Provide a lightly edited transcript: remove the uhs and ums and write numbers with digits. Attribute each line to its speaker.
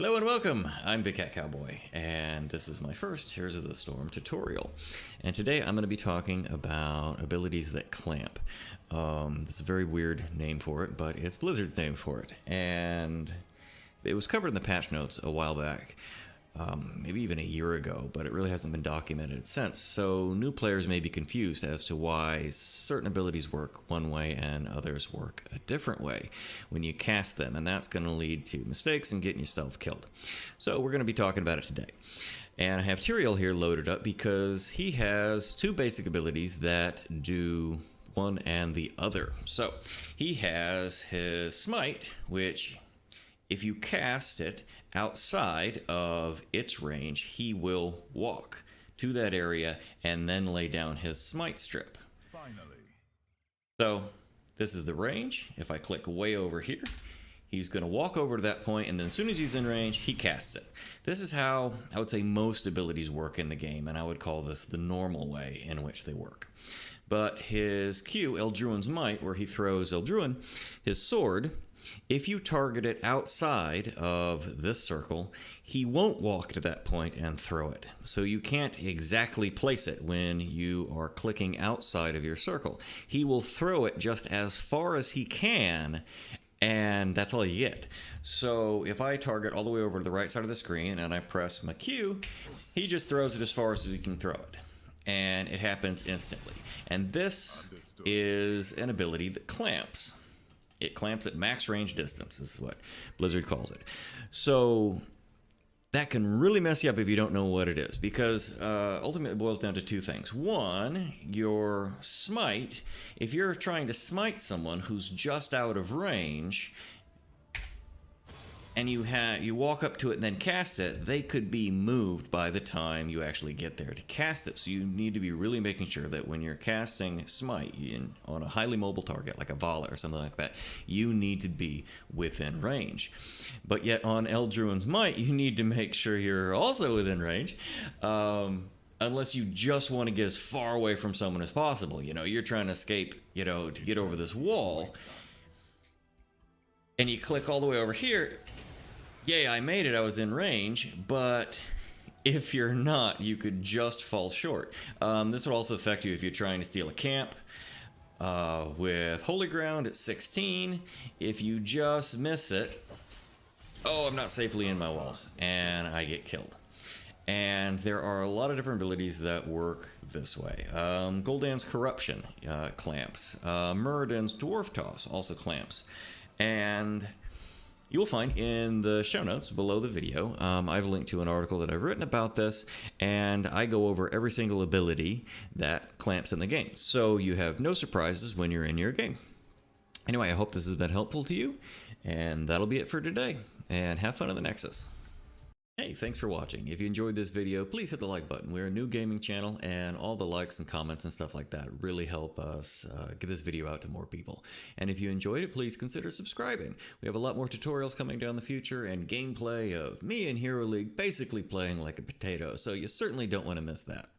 Speaker 1: Hello and welcome, I'm Big Cat Cowboy, and this is my first Heroes of the Storm tutorial. And today I'm going to be talking about abilities that clamp. It's a very weird name for it, but it's Blizzard's name for it. And it was covered in the patch notes a while back, maybe even a year ago, but it really hasn't been documented since. So new players may be confused as to why certain abilities work one way and others work a different way when you cast them, and that's going to lead to mistakes and getting yourself killed. So we're going to be talking about it today. And I have Tyrael here loaded up because he has two basic abilities that do one and the other. So he has his Smite, which if you cast it outside of its range, he will walk to that area and then lay down his Smite strip.
Speaker 2: Finally.
Speaker 1: So this is the range. If I click way over here, he's going to walk over to that point, and then as soon as he's in range, he casts it. This is how I would say most abilities work in the game, and I would call this the normal way in which they work. But his Q, Eldruin's Might, where he throws Eldruin, his sword, if you target it outside of this circle, he won't walk to that point and throw it. So you can't exactly place it when you are clicking outside of your circle. He will throw it just as far as he can, and that's all you get. So if I target all the way over to the right side of the screen and I press my Q, he just throws it as far as he can throw it. And it happens instantly. And this is an ability that clamps. It clamps at max range distance, is what Blizzard calls it. So that can really mess you up if you don't know what it is, because ultimately it boils down to two things. One, your Smite, if you're trying to smite someone who's just out of range, and you walk up to it and then cast it, they could be moved by the time you actually get there to cast it. So you need to be really making sure that when you're casting Smite on a highly mobile target like a Vala or something like that, you need to be within range. But yet on Eldruin's Might, you need to make sure you're also within range. Unless you just want to get as far away from someone as possible. You know, you're trying to escape, to get over this wall, and you click all the way over here. Yay, I made it, I was in range, but if you're not, you could just fall short. This would also affect you if you're trying to steal a camp. With Holy Ground at 16, if you just miss it, oh, I'm not safely in my walls, and I get killed. And there are a lot of different abilities that work this way. Gul'dan's Corruption clamps. Muradin's Dwarf Toss also clamps. And you will find in the show notes below the video, I've linked to an article that I've written about this, and I go over every single ability that clamps in the game. So you have no surprises when you're in your game. Anyway, I hope this has been helpful to you, and that'll be it for today. And have fun in the Nexus. Hey, thanks for watching. If you enjoyed this video, please hit the like button. We're a new gaming channel, and all the likes and comments and stuff like that really help us get this video out to more people. And if you enjoyed it, please consider subscribing. We have a lot more tutorials coming down the future and gameplay of me in Hero League basically playing like a potato, so you certainly don't want to miss that.